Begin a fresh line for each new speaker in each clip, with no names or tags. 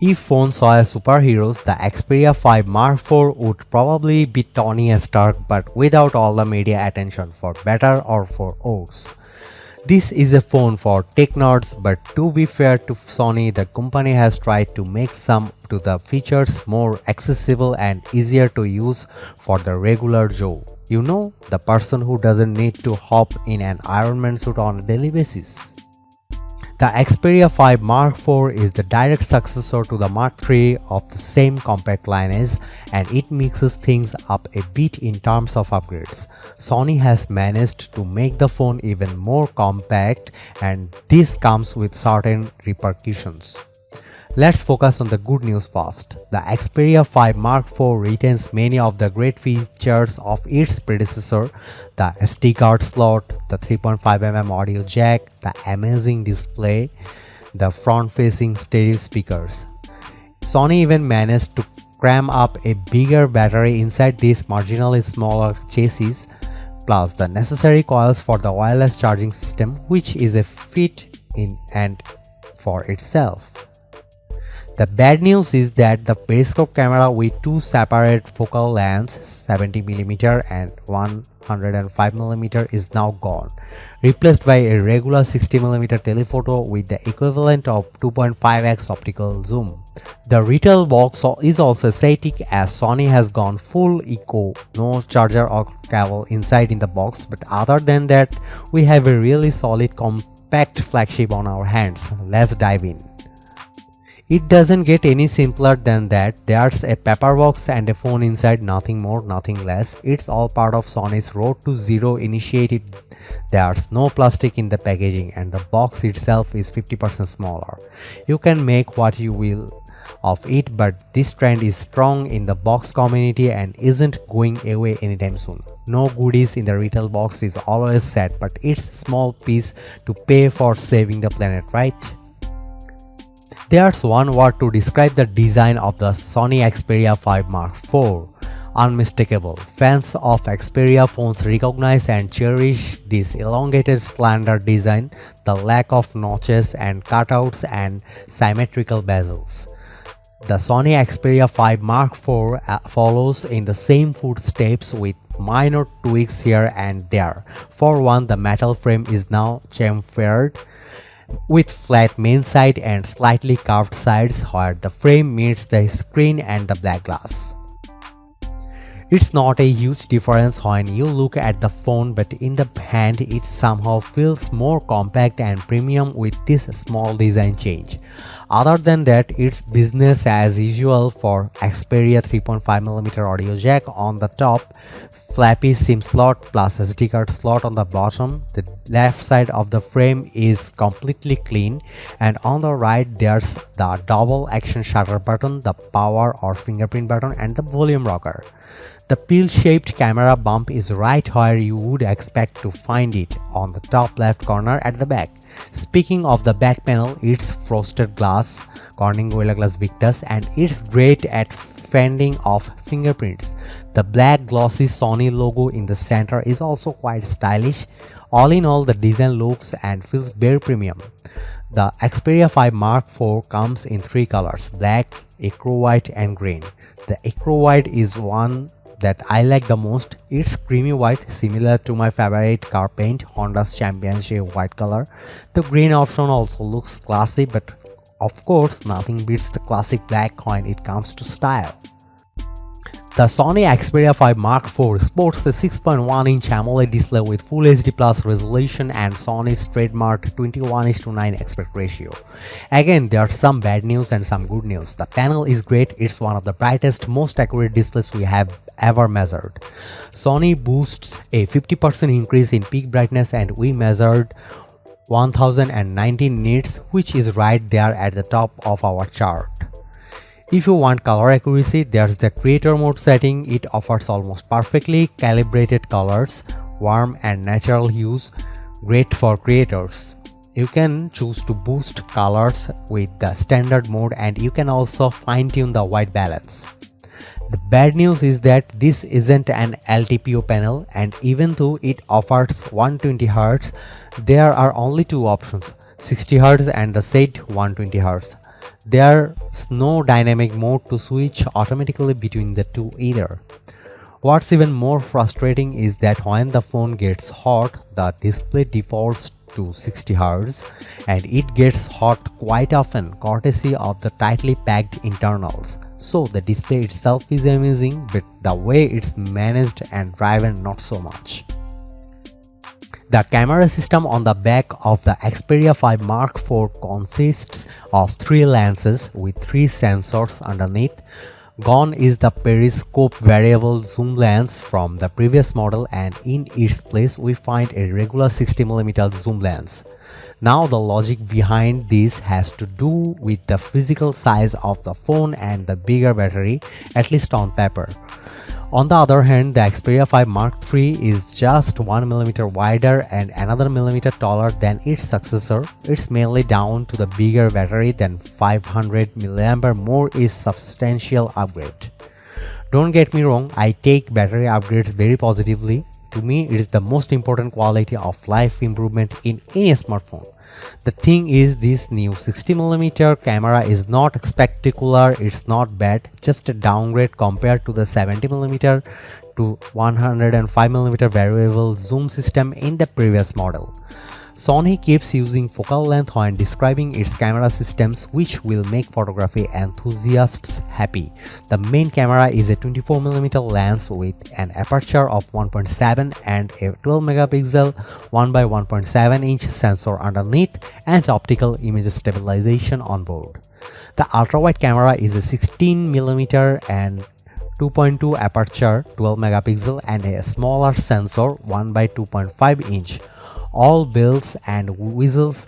If phones saw superheroes, the Xperia 5 Mark IV would probably be Tony Stark but without all the media attention, for better or for worse. This is a phone for tech nerds, but to be fair to Sony, the company has tried to make some to the features more accessible and easier to use for the regular Joe. You know, the person who doesn't need to hop in an Iron Man suit on a daily basis. The Xperia 5 Mark IV is the direct successor to the Mark III of the same compact lineage, and it mixes things up a bit in terms of upgrades. Sony has managed to make the phone even more compact, and this comes with certain repercussions. Let's focus on the good news first. The Xperia 5 Mark IV retains many of the great features of its predecessor: the SD card slot, the 3.5mm audio jack, the amazing display, the front-facing stereo speakers. Sony even managed to cram up a bigger battery inside this marginally smaller chassis, plus the necessary coils for the wireless charging system, which is a feat in and for itself. The bad news is that the periscope camera with two separate focal lengths, 70mm and 105mm, is now gone, replaced by a regular 60mm telephoto with the equivalent of 2.5x optical zoom. The retail box is also aesthetic, as Sony has gone full eco, no charger or cable inside in the box, but other than that, we have a really solid compact flagship on our hands. Let's dive in. It doesn't get any simpler than that. There's a paper box and a phone inside, nothing more, nothing less. It's all part of Sony's Road to Zero initiative. There's no plastic in the packaging, and the box itself is 50% smaller. You can make what you will of it, but this trend is strong in the box community and isn't going away anytime soon. No goodies in the retail box is always sad, but it's a small piece to pay for saving the planet, right? There's one word to describe the design of the Sony Xperia 5 Mark IV: unmistakable. Fans of Xperia phones recognize and cherish this elongated, slender design, the lack of notches and cutouts, and symmetrical bezels. The Sony Xperia 5 Mark IV follows in the same footsteps with minor tweaks here and there. For one, the metal frame is now chamfered, with flat main side and slightly curved sides where the frame meets the screen and the black glass. It's not a huge difference when you look at the phone, but in the hand it somehow feels more compact and premium with this small design change. Other than that, it's business as usual for Xperia. 3.5mm audio jack on the top, flappy SIM slot plus SD card slot on the bottom. The left side of the frame is completely clean, and on the right there's the double action shutter button, the power or fingerprint button, and the volume rocker. The pill-shaped camera bump is right where you would expect to find it, on the top left corner at the back. Speaking of the back panel, it's frosted glass, Corning Gorilla Glass Victus, and it's great at fending off fingerprints. The black glossy Sony logo in the center is also quite stylish. All in all, the design looks and feels very premium. The Xperia 5 Mark IV comes in three colors: black, acro white, and green. The acro white is one that I like the most. It's creamy white, similar to my favorite car paint, Honda's Championship white color. The green option also looks classy, but of course nothing beats the classic black when it comes to style. The Sony Xperia 5 Mark IV sports a 6.1-inch AMOLED display with Full HD Plus resolution and Sony's trademark 21:9 aspect ratio. Again, there's some bad news and some good news. The panel is great. It's one of the brightest, most accurate displays we have ever measured. Sony boasts a 50% increase in peak brightness, and we measured 1019 nits, which is right there at the top of our chart. If you want color accuracy, there's the creator mode setting. It offers almost perfectly calibrated colors, warm and natural hues, great for creators. You can choose to boost colors with the standard mode, and you can also fine-tune the white balance. The bad news is that this isn't an LTPO panel, and even though it offers 120Hz, there are only two options: 60Hz and the said 120Hz. There's There's no dynamic mode to switch automatically between the two either. What's even more frustrating is that when the phone gets hot, the display defaults to 60 Hz and it gets hot quite often courtesy of the tightly packed internals. So the display itself is amazing, but the way it's managed and driven not so much. The camera system on the back of the Xperia 5 Mark IV consists of 3 lenses with 3 sensors underneath. Gone is the periscope variable zoom lens from the previous model, and in its place we find a regular 60mm zoom lens. Now the logic behind this has to do with the physical size of the phone and the bigger battery, at least on paper. On the other hand, the Xperia 5 Mark III is just 1mm wider and another millimeter taller than its successor. It's mainly down to the bigger battery than 500 mAh more is substantial upgrade. Don't get me wrong, I take battery upgrades very positively. To me, it is the most important quality of life improvement in any smartphone. The thing is, this new 60mm camera is not spectacular, it's not bad, just a downgrade compared to the 70mm to 105mm variable zoom system in the previous model. Sony keeps using focal length when describing its camera systems, which will make photography enthusiasts happy. The main camera is a 24mm lens with an aperture of 1.7 and a 12MP 1x1.7-inch sensor underneath and optical image stabilization on board. The ultra-wide camera is a 16mm and 2.2 aperture, 12MP, and a smaller sensor 1x2.5-inch. All bells and whistles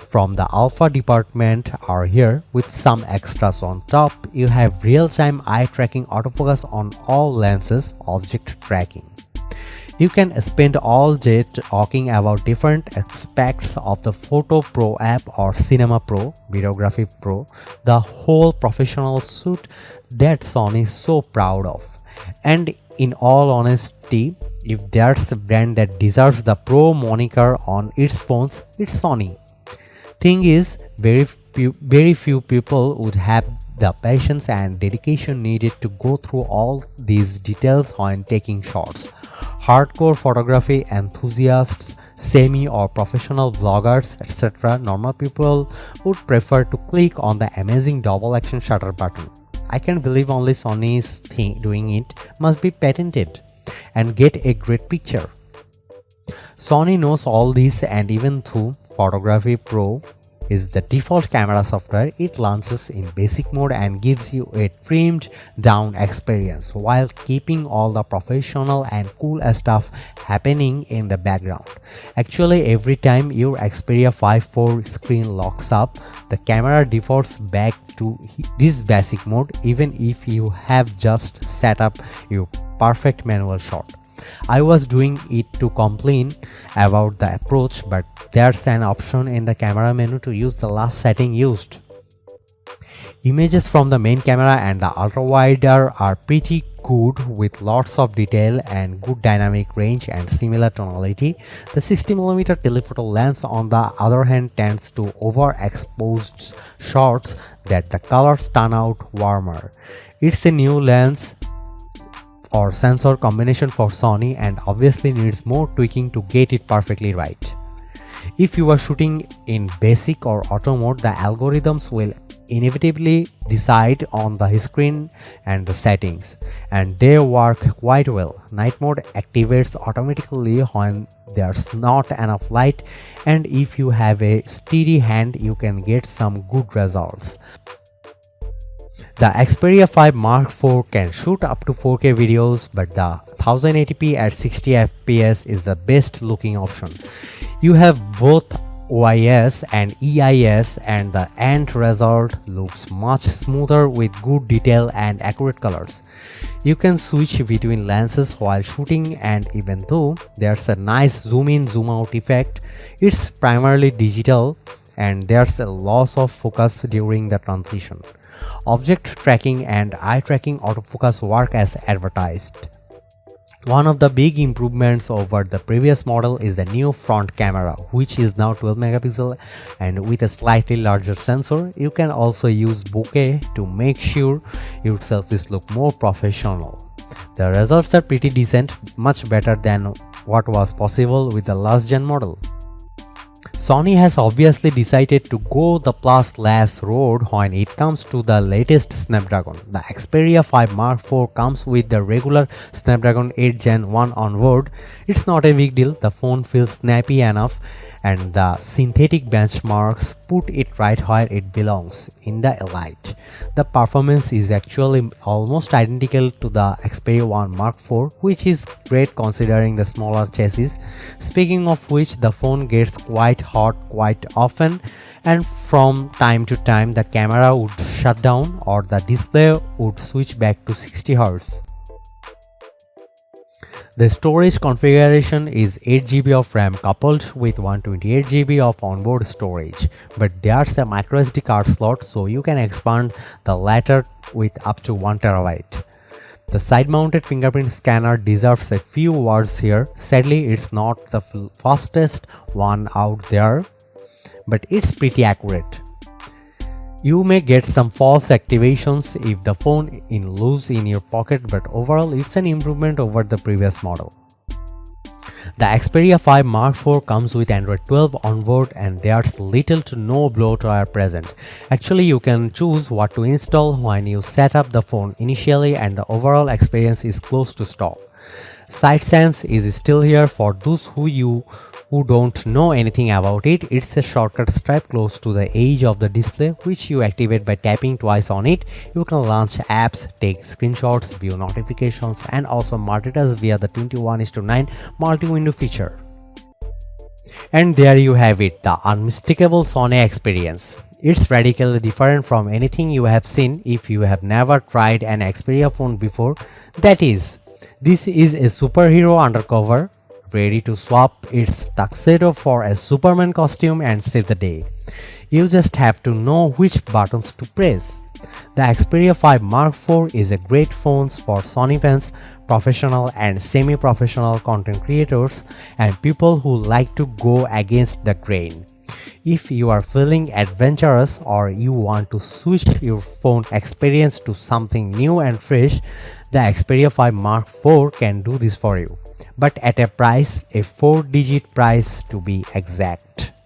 from the alpha department are here, with some extras on top. You have real-time eye tracking autofocus on all lenses, object tracking. You can spend all day talking about different aspects of the Photo Pro app or Cinema Pro, Videography Pro, the whole professional suite that Sony is so proud of. And in all honesty, if there's a brand that deserves the Pro moniker on its phones, it's Sony. Thing is, very few people would have the patience and dedication needed to go through all these details when taking shots. Hardcore photography enthusiasts, semi or professional vloggers, etc., normal people would prefer to click on the amazing double action shutter button. I can't believe only Sony is doing it, must be patented, and get a great picture. Sony knows all this, and even though Photography Pro is the default camera software, it launches in basic mode and gives you a trimmed down experience while keeping all the professional and cool stuff happening in the background. Actually, every time your Xperia 5 screen locks up, the camera defaults back to this basic mode, even if you have just set up your perfect manual shot. I was doing it to complain about the approach, but there's an option in the camera menu to use the last setting used. Images from the main camera and the ultra wide are pretty good, with lots of detail and good dynamic range and similar tonality. The 60mm telephoto lens, on the other hand, tends to overexposed shots that the colors turn out warmer. It's a new lens or sensor combination for Sony and obviously needs more tweaking to get it perfectly right. If you are shooting in basic or auto mode, the algorithms will inevitably decide on the screen and the settings, and they work quite well. Night mode activates automatically when there's not enough light, and if you have a steady hand, you can get some good results. The Xperia 5 Mark IV can shoot up to 4K videos, but the 1080p at 60 fps is the best looking option. You have both OIS and EIS, and the end result looks much smoother with good detail and accurate colors. You can switch between lenses while shooting, and even though there's a nice zoom in zoom out effect, it's primarily digital and there's a loss of focus during the transition. Object tracking and eye tracking autofocus work as advertised. One of the big improvements over the previous model is the new front camera, which is now 12 megapixel and with a slightly larger sensor. You can also use bokeh to make sure your selfies look more professional. The results are pretty decent, much better than what was possible with the last gen model. Sony has obviously decided to go the plus road when it comes to the latest Snapdragon. The Xperia 5 Mark IV comes with the regular Snapdragon 8 Gen 1 on board. It's not a big deal, the phone feels snappy enough, and the synthetic benchmarks put it right where it belongs, in the elite. The performance is actually almost identical to the Xperia 1 Mark IV, which is great considering the smaller chassis. Speaking of which, the phone gets quite hot quite often, and from time to time the camera would shut down or the display would switch back to 60Hz. The storage configuration is 8GB of RAM coupled with 128GB of onboard storage, but there's a microSD card slot, so you can expand the latter with up to 1TB. The side-mounted fingerprint scanner deserves a few words here. Sadly, it's not the fastest one out there, but it's pretty accurate. You may get some false activations if the phone is loose in your pocket, but overall it's an improvement over the previous model. The Xperia 5 Mark IV comes with Android 12 on board and there's little to no bloatware present. Actually, you can choose what to install when you set up the phone initially, and the overall experience is close to stock. SideSense is still here for those who don't know anything about it. It's a shortcut stripe close to the edge of the display, which you activate by tapping twice on it. You can launch apps, take screenshots, view notifications, and also multitask via the 21:9 multi-window feature. And there you have it, the unmistakable Sony experience. It's radically different from anything you have seen if you have never tried an Xperia phone before. That is, this is a superhero undercover, ready to swap its tuxedo for a Superman costume and save the day. You just have to know which buttons to press. The Xperia 5 Mark IV is a great phone for Sony fans, professional and semi-professional content creators, and people who like to go against the grain. If you are feeling adventurous or you want to switch your phone experience to something new and fresh, the Xperia 5 Mark IV can do this for you, but at a price, a 4-digit price to be exact.